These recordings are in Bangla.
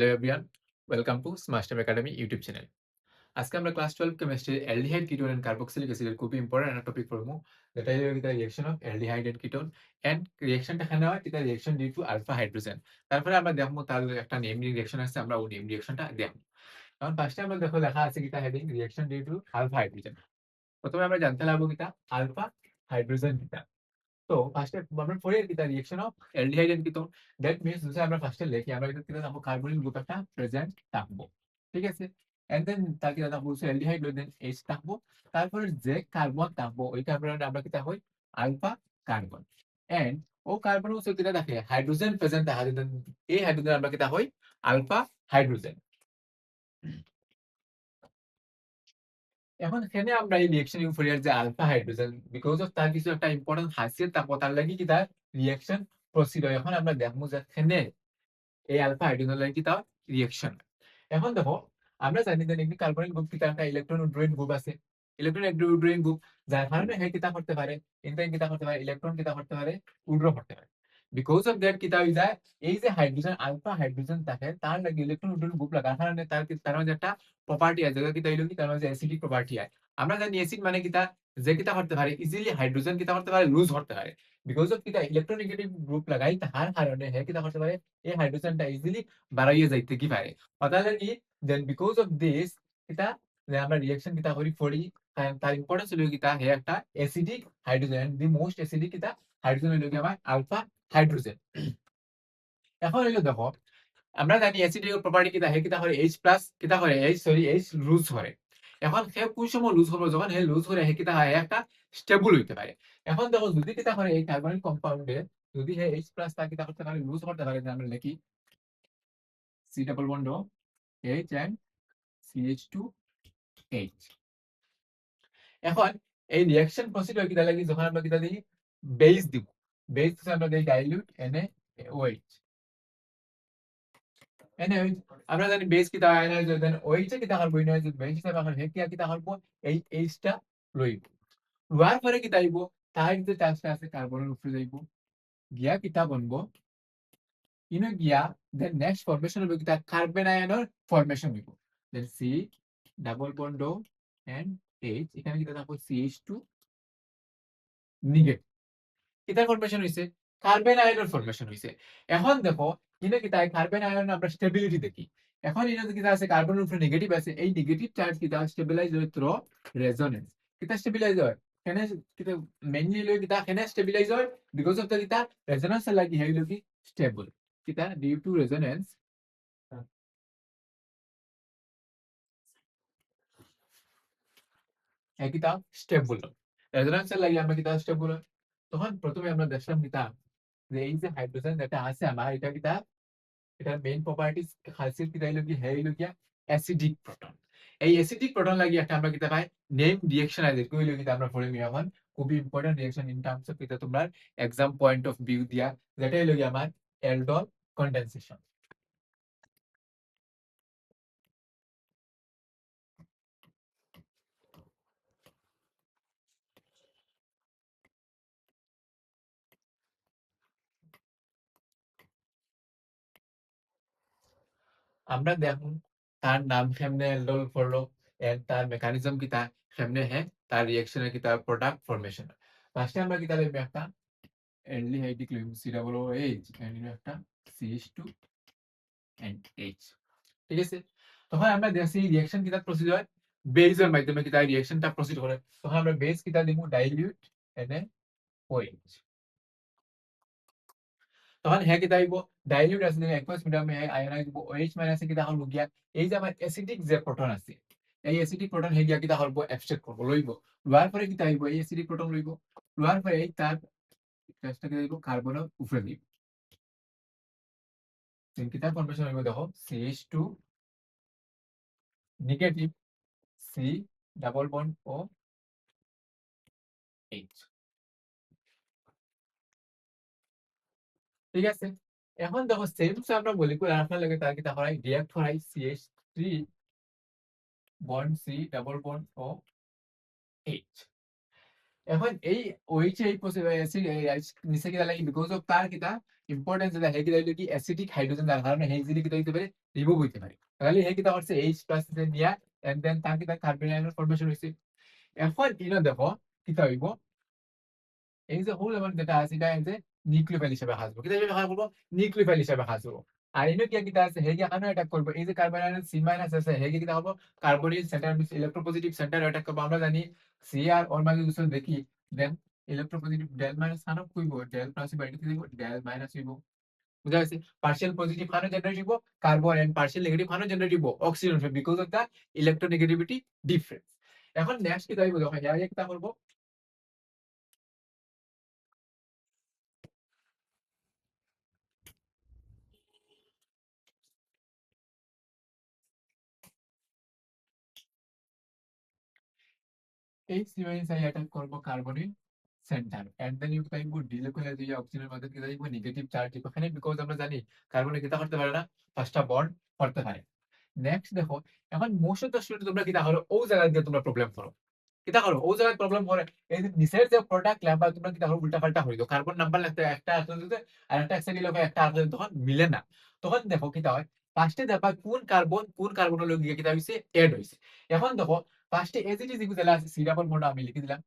Hello everyone, welcome to Smartstem Academy YouTube channel. আজকে আমরা class 12 chemistry aldehyde ketone and carboxylic অ্যাসিডের খুবই ইম্পর্টেন্ট একটা টপিক পড়বো, যেটা হলো the reaction of aldehyde and ketone and রিঅ্যাকশনটা এখানে হয় এটা reaction due to alpha hydrogen. তারপরে আমরা দেখবো তার একটা নেম রিঅ্যাকশন আছে, আমরা ওই নেম রিঅ্যাকশনটা দেখবো। এখন ফার্স্টে আমরা দেখো লেখা আছে কিটা heading reaction due to alpha hydrogen. প্রথমে আমরা জানতে লাগবো কিটা আলফা হাইড্রোজেন কিটা। তো ফার্স্টে আমরা পড়ি কিটা reaction of aldehyde and ketone. That means যদি আমরা ফার্স্টে লিখি আমরা এটা কিটা থাকবো কার্বনিক গ্রুপ একটা প্রেজেন্ট থাকবো, ঠিক আছে। এন্ড দেন তার কিটা থাকবো অ্যালডিহাইড দেন এইচ থাকবো। তারপরে যে কার্বন থাকবো ওই কার্বনটা আমরা কিটা হই আলফা কার্বন। এন্ড ও কার্বন হচ্ছে কিটা থাকে হাইড্রোজেন প্রেজেন্ট থাকে, দেন এই হাইড্রোজেন আমরা কিটা হই আলফা হাইড্রোজেন। এখন এখানে আমরা এই রিঅ্যাকশন ইউফোরিয়ার যে আলফা হাইড্রোজেন বিকজ অফ তার কিছু একটা ইম্পর্টেন্ট খাসিয়ত থাকবো, তার লাগি কি তার রিঅ্যাকশন প্রসিড হয়। এখন আমরা দেখবো যে এখানে এই আলফা হাইড্রোজেন লাগি কি তার রিঅ্যাকশন। এখন দেখো আমরা জানি যে একটি কার্বনিক গ্রুপ কি তার একটা ইলেকট্রন উড্ডয়ন গ্রুপ আছে, ইলেকট্রন উড্ডয়ন গ্রুপ, যার কারণে হে কিতা করতে পারে ইনটাইন কিতা করতে পারে ইলেকট্রন কিতা করতে পারে উড্র করতে পারে। বিকজ অফ দ্যাট কিতা হয়ে যায় এই যে হাইড্রোজেন আলফা হাইড্রোজেন থাকে তার লাগে ইলেকট্রন উড্ডয়ন গ্রুপ লাগার কারণে তার মধ্যে একটা প্রপার্টি আছে যেটা কিতা হইলো কি তার মধ্যে অ্যাসিডিক প্রপার্টি হয়। আমরা জানি অ্যাসিড মানে কিতা যে কিতা করতে পারে ইজিলি হাইড্রোজেন কিতা করতে পারে লুজ করতে পারে। বিকজ অফ কিতা ইলেকট্রোনেগেটিভ গ্রুপ লাগাই তার কারণে হে কিতা করতে পারে এই হাইড্রোজেনটা ইজিলি বাড়াইয়া যাইতে কি পারে। অর্থাৎ কি দেন বিকজ অফ দিস কিতা যে আমরা রিঅ্যাকশন কিতা করি ফরি তার ইম্পর্টেন্স হলো কিতা হে একটা acidic hydrogen, the most acidic কিতা হাইড্রোজেন হলো কি আমার আলফা হাইড্রোজেন। এখন হইলো দেখো আমরা জানি অ্যাসিডিক প্রপার্টি কিতা হে কিতা করে H প্লাস কিতা করে H লুজ করে। এখন সে কোন সময় লুজ হবে যখন হে লুজ করে হে কিতা হয় একটা স্টেবল হইতে পারে। এখন দেখো যদি কিতা করে এই কার্বনিক কম্পাউন্ডে যদি হে H প্লাস তা কিতা করতে পারে লুজ করতে পারে, আমরা লিখি C double bond O H and CH2H। এখন এই রিঅ্যাকশন প্রসিড হয় কিতা লাগি যখন আমরা কিতা দিই বেস দিব। বেস আমরা দেই ডাইলিউট NaOH। NaOH আমরা জানি বেস কিতা হয় না যে দেন OH এ কিতা করব না যে বেস হিসাবে আমরা হে কিতা করব এই H টা লইব। লোয়ার পরে কিতা আইব তার যে চার্জটা আছে কার্বনের উপরে যাইব গিয়া কিতা বনবো ইনো গিয়া দেন নেক্সট ফরমেশন হবে কিতা কার্বন আয়নের ফরমেশন হইব। Then C double bond O and H এখানে কিতা থাকবো CH2 নেগেটিভ। কিতার ফরমেশন হইছে কার্বন আয়নের ফরমেশন হইছে। এখন দেখো ইনো কিতা কার্বন আয়ন আমরা স্টেবিলিটি দেখি। এখন ইনো কিতা আছে কার্বনের উপরে নেগেটিভ আছে, এই নেগেটিভ চার্জ কিতা স্টেবিলাইজ হয় থ্রু রেজোনেন্স। কিতা স্টেবিলাইজ হয় কেনে কিতা মেইনলি লই কিতা কেনে স্টেবিলাইজ হয় বিকজ অফ দ্য কিতা রেজোনেন্স লাগি হেইলো কি স্টেবল কিতা ডিউ টু রেজোনেন্স কিতা স্টেবল রেজোনেন্স লাগি আমরা কিতা স্টেবল। তখন প্রথমে আমরা দেখলাম কিতা যে এই যে হাইড্রোজেন যেটা আছে আমার এটা কিতা এটার মেইন প্রপার্টিজ খাসিয়ত কিতা হইলো কি হইলো কি অ্যাসিডিক প্রোটন। এই অ্যাসিডিক প্রোটন লাগি একটা আমরা কিতা পাই নেম রিঅ্যাকশন আছে কইলো কিতা আমরা পড়ে নিও এখন খুবই important reaction in terms of কিতা তোমরা एग्जाम পয়েন্ট অফ ভিউ দিয়া যেটা হইলো কি আমার অ্যালডোল কনডেনসেশন। আমরা দেখুন তার নাম কেমনে অ্যালডোল পড়লো এন্ড তার মেকানিজম কিতা কেমনে হে তার রিঅ্যাকশনের কিতা প্রোডাক্ট ফরমেশন। ফার্স্টে আমরা কিতা লইব একটা অ্যালডিহাইডিক লইব COOH এন্ড একটা CH2 এন্ড H, ঠিক আছে। তখন আমরা দেখছি রিঅ্যাকশন কিতা প্রসিড হয় বেজের মাধ্যমে কিতা রিঅ্যাকশনটা প্রসিড করে। তখন আমরা বেস কিতা দিব ডাইলিউট NaOH। তখন হে কিতা আইব ডাইলিউট আছে অ্যাকুয়াস মিডিয়ামে আয়নাইজ দিব OH মাইনাস কিতা হল গিয়া এই যে আমার অ্যাসিডিক যে প্রোটন আছে এই অ্যাসিডিক প্রোটন হে গিয়া কিতা করব অ্যাবস্ট্রাক্ট করব লইব। লোয়ার পরে কিতা আইব এই অ্যাসিডিক প্রোটন লইব। লোয়ার পরে এই তার টেস্টটা কিতা দিব কার্বনের উপরে দিব। দেন কিতা ফরমেশন হইব দেখো CH2 negative C double bond O H, ঠিক আছে। এখন দেখো সেম আমরা মলিকুল রাখার লাগে তার কিতা করাই রিঅ্যাক্ট করাই CH3 bond C double bond O H। এখন এই ওইচে এই অ্যাসিড নিচে কিতা লাগে বিকজ অফ তার কিতা ইম্পর্টেন্স যেটা হে কিতা হইলো কি অ্যাসিডিক হাইড্রোজেন যার কারণে হে ইজিলি কিতা হইতে পারে রিমুভ হইতে পারে তাহলে হে কিতা করছে এইচ প্লাস দিয়া এন্ড দেন তার কিতা কার্বন আয়নের ফরমেশন হইছে এখন ইনো দেখো কিতা হইব এই যে হোল এমন যেটা আছে এটা এই যে নিউক্লিওফাইল হিসেবে হাসবো কিতা হিসেবে কাজ করবো নিউক্লিওফাইল হিসেবে হাসবো আর ইনো কি কিতা আছে হেগে কেন অ্যাটাক করবো এই যে কার্বন আয়রন সি মাইনাস আছে হেগে কিতা হবো carbonyl centre electropositive centre attack করবো আমরা জানি সি আর ওর মাঝে দুটো দেখি দেন ইলেকট্রোপজিটিভ ডেল মাইনাস খানো কইব ডেল প্লাস বাই কি দিব ডেল মাইনাস হইব বুঝা গেছে পার্শিয়াল পজিটিভ খানো জেনারেট হইব কার্বন এন্ড পার্শিয়াল নেগেটিভ খানো জেনারেট হইব oxygen because of the electronegativity difference এখন নেক্সট কি হইব দেখো এর একটা করব এই সিমেন্স আই অ্যাটাক করব carbonyl center and then you time good delay করে দিয়ে অক্সিজেনের মধ্যে কি যাইব নেগেটিভ চার্জ এখানে বিকজ আমরা জানি কার্বনে কিতা করতে পারে না ফার্স্টটা বন্ড করতে পারে নেক্সট দেখো এখন মোস্ট অফ দ্য স্টুডেন্ট তোমরা কিতা করো ও জায়গা দিয়ে তোমরা প্রবলেম করো কিতা করো ও জায়গায় প্রবলেম করে এই যে নিচের যে প্রোডাক্ট ল্যাম্বা তোমরা কিতা করো উল্টা পাল্টা হইলো কার্বন নাম্বার লাগতে একটা আসলে দিতে আর একটা অ্যাক্সিড লোকে একটা আসলে তখন মিলে না তখন দেখো কিতা হয় ফার্স্টে দেখবা কোন কার্বনের লগে গিয়ে কিতা হইছে এড হইছে এখন দেখো ফার্স্টে এজ ইট ইজ ইকুয়াল আছে সি ডাবল বন্ড আমি লিখে দিলাম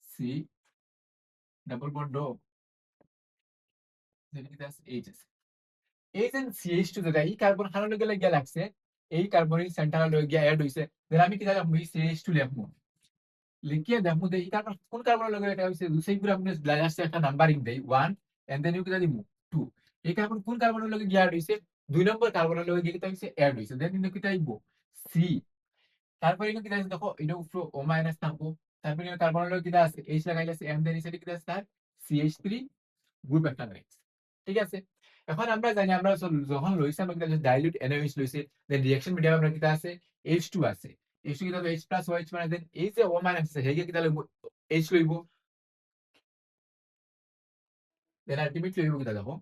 সি ডাবল বন্ড যেটা কিতা আছে এইচ আছে এই যে CH2 যেটা এই কার্বন খানোর লগে লাগিয়া লাগছে এই কার্বনিল সেন্টারের লগে গিয়া এড হইছে দেন আমি কিতা লিখবো এই CH2 লিখবো লিখিয়ে দেখবো যে এই কার্বন কোন কার্বনের লগে এটা হইছে দুই সেগুলো আপনি লাস্টে একটা নাম্বারিং দেই 1 এন্ড দেন ইউ কিতা দিমু 2 এই কার্বন কোন কার্বনের লগে গিয়া এড হইছে দুই নম্বর কার্বনের লগে গিয়া কিতা হইছে এড হইছে দেন ইউ কিতা আইবো সি তারপরে ইউ কিতা আছে দেখো এটা উপরে O মাইনাস থাকবো তারপরে কার্বনের লগে কিতা আছে H লাগাইলে এন্ড দেন এসে কিতা আছে তার CH3 গ্রুপ একটা রয়েছে ঠিক আছে এখন আমরা জানি আমরা যখন লইছি আমরা কিতা ডাইলিউট NaOH লইছি দেন রিঅ্যাকশন মিডিয়াম আমরা কিতা আছে H2 আছে H2 কিতা H প্লাস OH মানে দেন এই যে O মাইনাস আছে হেগে কিতা লইব H লইব দেন আলটিমেটলি লইব কিতা দেখো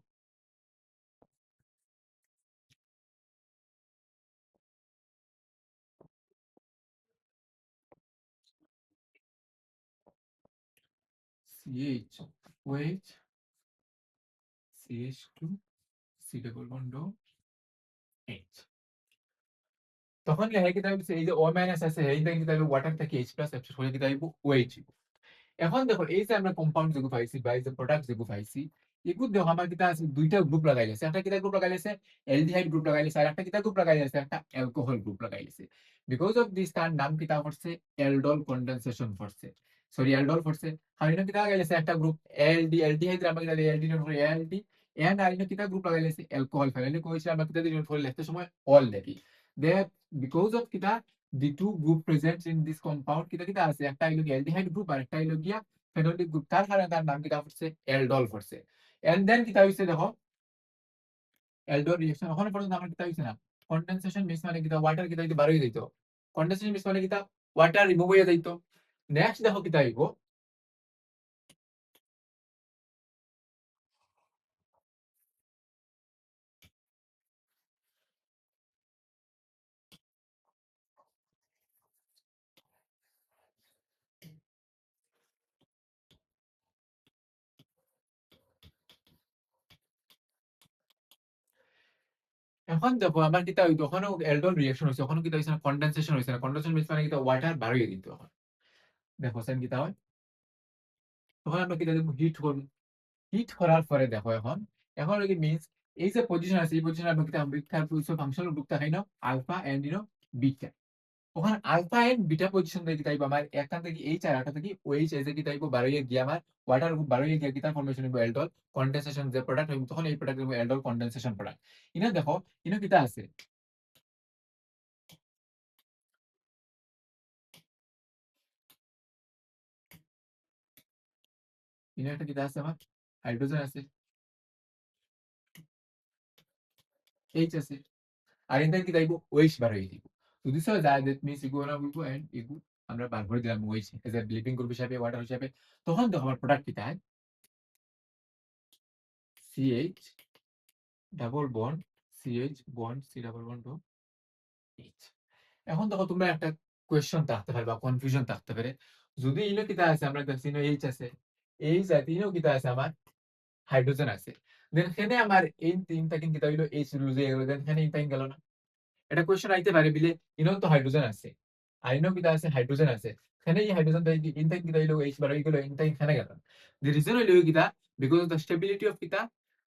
CH OH CH2 C double bond H তখন লেখা কিতা হইছে এই যে O মাইনাস আছে এই দেখি কিতা ওয়াটার থেকে H প্লাস H হয়ে কিতা হইব OH এখন দেখো এই যে আমরা কম্পাউন্ড যেগুলো পাইছি বা এই যে প্রোডাক্ট যেগুলো পাইছি এগুলো দেখো আমার কিতা আছে দুইটা গ্রুপ লাগাইছে একটা কিতা গ্রুপ লাগাইছে অ্যালডিহাইড গ্রুপ লাগাইছে আর একটা কিতা গ্রুপ লাগাইছে একটা অ্যালকোহল গ্রুপ লাগাইছে বিকজ অফ দিস তার নাম কিতা করছে অ্যালডল কনডেনসেশন করছে সরি অ্যালডল করছে আর এটা কিতা লাগাইছে একটা গ্রুপ অ্যালডিহাইড আমরা কিতা অ্যালডি নোট করে অ্যালডি এন্ড আর এটা কিতা গ্রুপ লাগাইছে অ্যালকোহল ফাইনালি কইছে আমরা কিতা দিন ফলে লিখতে সময় অল দেখি দে বিকজ অফ কিতা the two group present in this compound kita kita আছে একটা হইলো গিয়া অ্যালডিহাইড গ্রুপ আর একটা হইলো গিয়া ফেনোলিক গ্রুপ তার কারণে তার নাম কিতা হচ্ছে অ্যালডল করছে এন্ড দেন কিতা হইছে দেখো অ্যালডল রিঅ্যাকশন ওখানে পর্যন্ত আমার কিতা হইছে না কন্ডেনসেশন মিস মানে কিতা ওয়াটার কিতা হইতে বার হয়ে যাইতো কন্ডেনসেশন মিস মানে কিতা ওয়াটার রিমুভ হয়ে যাইতো নেক্সট দেখো কিতা হইব এখন দেখো আমার কিতা হইতো ওখানে অ্যালডল রিঅ্যাকশন হইছে ওখানে কিতা হইছে না কন্ডেনসেশন হইছে না কন্ডেনসেশন মিস মানে কিতা ওয়াটার বার হয়ে দিত দেখো সেন কিতা হয় তখন আমরা কিতা দেব হিট করব হিট করার পরে দেখো এখন এখন কি মিন্স এই যে পজিশন আছে এই পজিশনে আমরা কিতা বিটার পজিশন ফাংশন গ্রুপ দেখাই না আলফা এন্ড বিটা ওখানে আলফা এন্ড বিটা পজিশন থেকে তাইব আমার এখান থেকে এইচ আর একটা থেকে ওএইচ এসে কি তাইব বারোই গিয়ে আমার ওয়াটার বারোই গিয়ে কিতা ফরমেশন হইব অ্যালডল কন্ডেনসেশন যে প্রোডাক্ট হইব তখন এই প্রোডাক্ট হইব অ্যালডল কন্ডেনসেশন প্রোডাক্ট ইনা দেখো ইনা কিতা আছে ইনা একটা কিতা আছে আমার হাইড্রোজেন আছে এইচ আছে আর ইনটা কি তাইব ওএইচ বারোই দিব তো দিস ইজ দ্যাট মিন্স ইগু না উইবো এন্ড ইগু আমরা বার করে দিলাম OH as a leaving group হিসাবে ওয়াটার হিসাবে তখন দেখো আমার প্রোডাক্ট কিতা হয় CH double bond CH bond C double bond H. এখন দেখো তোমরা একটা কোয়েশ্চন থাকতে পারে বা কনফিউশন থাকতে পারে, যদি ইনো কিতা আছে আমরা দেখছি ইনো এইচ আছে, এইচ আছে ইনো কিতা আছে আমার হাইড্রোজেন আছে, দেন এখানে আমার এই তিনটা কিন্তু কিতা হইলো এইচ লুজ হয়ে গেল, দেন এখানে ইনটাইন গেল না। এটা কোয়েশ্চন আইতে পারে বিলে ইনো তো হাইড্রোজেন আছে আর ইনো কিতা আছে হাইড্রোজেন আছে, এখানে এই হাইড্রোজেন তাই ইনটাইন কিতা হইলো এইচ বার হয়ে গেল, ইনটাইন এখানে গেল। দি রিজন হইলো কিতা, because of the stability of কিতা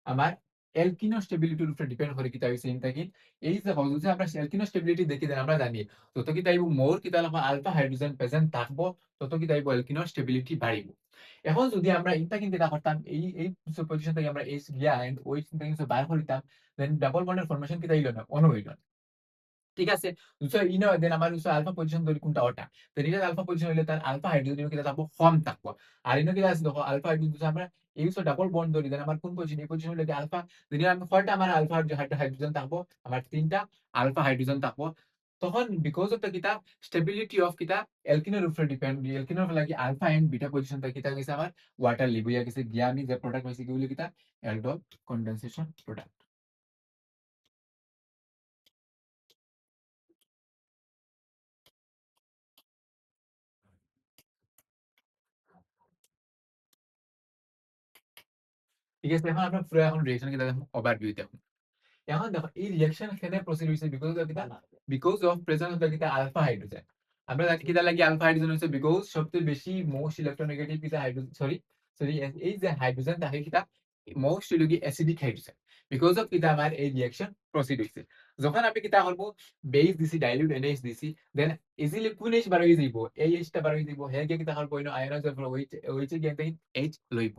আমার অ্যালকিনো স্টেবিলিটির উপরে ডিপেন্ড করে কিতা হইছে ইনটাইন। এই যে যদি আমরা অ্যালকিনো স্টেবিলিটি দেখি দেন আমরা জানি তত কি তাইব মোর কিতা লাগা আলফা হাইড্রোজেন প্রেজেন্ট থাকবো, তত কি তাইব অ্যালকিনো স্টেবিলিটি বাড়িব। এখন যদি আমরা ইনটাইন কিতা করতাম এই পজিশন থেকে আমরা এইচ গিয়া এন্ড ওই ইনটাইন বার করিতাম, দেন ডাবল বন্ডের ফরমেশন কিতা হইলো না, অন হইলো না। ঠিক আছে, দুসরা ইনো দেন আমার দুসরা আলফা পজিশন ধরি কোনটা ওটা, তো এটা আলফা পজিশন হইলে তার আলফা হাইড্রোজেন কিটা থাকবো কম থাকবো। আর ইনো কিটা আছে দেখো আলফা হাইড্রোজেন আমরা এই হচ্ছে ডাবল বন্ড ধরি, দেন আমার কোন পজিশন, এই পজিশন হইলে আলফা, যদি আমি কয়টা আমার আলফা হাইড্রোজেন থাকবো, আমার তিনটা আলফা হাইড্রোজেন থাকবো। তখন বিকজ অফ দ্য কিটা স্টেবিলিটি অফ কিটা অ্যালকিনের উপরে ডিপেন্ড, অ্যালকিনের লাগি আলফা এন্ড বিটা পজিশন থেকে কিটা গেছে আমার ওয়াটার লিবুইয়া গেছে গিয়া, আমি যে প্রোডাক্ট পাইছি কি বলি কিটা অ্যালডোল কনডেনসেশন প্রোডাক্ট। ঠিক আছে, এখন আমরা পুরো এখন রিয়েকশন কিটা ওভারভিউ দেখো। এখন দেখো এই রিঅ্যাকশন এখানে প্রসিড হইছে বিকজ অফ কিটা, বিকজ অফ প্রেজেন্স অফ কিটা আলফা হাইড্রোজেন। আমরা জানি কিটা লাগি আলফা হাইড্রোজেন হইছে বিকজ সবচেয়ে বেশি মোস্ট ইলেকট্রোনেগেটিভ কিটা হাইড্রোজেন, সরি সরি এই যে হাইড্রোজেন তাকে কিটা মোস্ট হইলো কি অ্যাসিডিক হাইড্রোজেন, বিকজ অফ কিটা আমার এই রিঅ্যাকশন প্রসিড হইছে। যখন আমি কিটা করব বেস দিছি ডাইলিউট এনএইচ দিছি, দেন ইজিলি কোন এইচ বার হই যাইব, এই এইচটা বার হই যাইব, হে গে কিটা করব ইনো আয়নাইজার ফর ওইচ গে তাই এইচ লইব,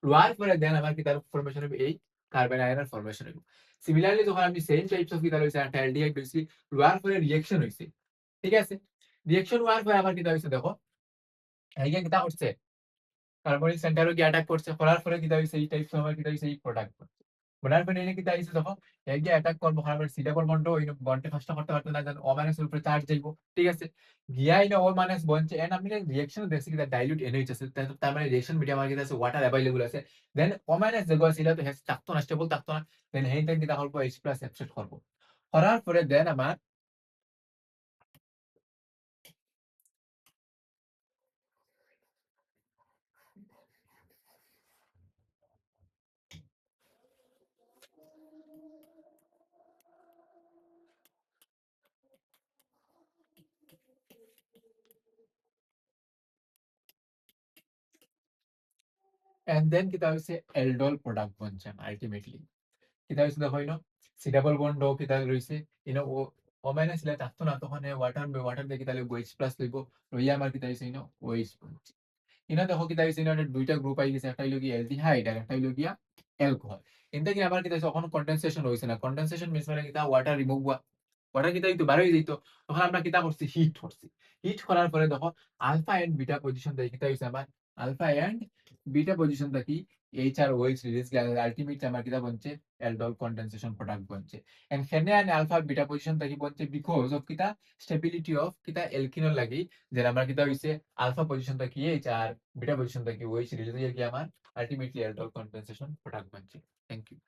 লোয়ার পরে দেন আমার কিটার ফরমেশন হবে এই কার্বন আয়নের ফরমেশন হইব। সিমিলারলি যখন আমি সেম টাইপস অফ কিতা হইছে একটা অ্যালডিহাইড হইছি, লোয়ার পরে রিঅ্যাকশন হইছে। ঠিক আছে, রিঅ্যাকশন হওয়ার পরে আমার কিতা হইছে দেখো, এইগে কিতা করছে কার্বনিক সেন্টারও গিয়ে অ্যাটাক করছে, করার পরে কিতা হইছে এই টাইপস আমার কিতা হইছে এই প্রোডাক্ট করছে। বলার পরে এনে কিতা হইছে দেখো এইগে অ্যাটাক করব, করার পরে সি ডাবল বন্ড ওই বন্ডে ফার্স্টটা করতে পারতে না, জান ও মাইনাস এর উপরে চার্জ যাইবো। ঠিক আছে, গিয়া ইনো ও মাইনাস বনছে এন্ড আমি রিঅ্যাকশন দেখছি কিতা ডাইলিউট এনএইচ আছে, তার মানে রিঅ্যাকশন মিডিয়াম আমার কিতা আছে ওয়াটার अवेलेबल আছে। দেন ও মাইনাস যেগুলো ছিল তো হেস থাকতো না, স্টেবল থাকতো না, দেন হেই টাইম কিতা করব H+ অ্যাবসেট করব, করার পরে দেন আমার এন্ড দেন কিতা হইছে এলডল প্রোডাক্ট বনছে আলটিমেটলি। কিতা হইছে দেখো ইনো সি ডাবল বন্ড ও কিতা রইছে ইনো ও ও মাইনাস লে থাকতো না, তখন ওয়াটার ওয়াটার দিয়ে কিতা লইব H+ লইব, লইয়া আমার কিতা হইছে ইনো OH বনছে। ইনো দেখো কিতা হইছে ইনো দুইটা গ্রুপ আই গেছে, একটা হইলো কি অ্যালডিহাইড আর একটা হইলো গিয়া অ্যালকোহল। কিন্তু কি আমার কিতা হইছে কখনো কনডেনসেশন হইছে না, কনডেনসেশন মিন্স মানে কিতা ওয়াটার রিমুভ হওয়া, ওয়াটার কিতা হইতো বার হয়ে যাইত, তখন আমরা কিতা করছি হিট করছি। হিট করার পরে দেখো আলফা এন্ড বিটা পজিশন থেকে কিতা হইছে আমার আলফা এন্ড বিটা পজিশন থেকে এইচ আর ওএইচ রিলিজ আলটিমেটলি আমার কিতা বনছে অ্যালডোল কনডেনসেশন প্রোডাক্ট বনছে। এন্ড ফেনে এন্ড আলফা বিটা পজিশন থেকে বনছে বিকজ অফ কিতা স্টেবিলিটি অফ কিতা অ্যালকিনল লাগি, যে আমরা কিতা হইছে আলফা পজিশন থেকে এইচ আর বিটা পজিশন থেকে ওএইচ রিলিজ হয়ে গিয়ে আমার আলটিমেটলি অ্যালডোল কনডেনসেশন প্রোডাক্ট বনছে। Thank you.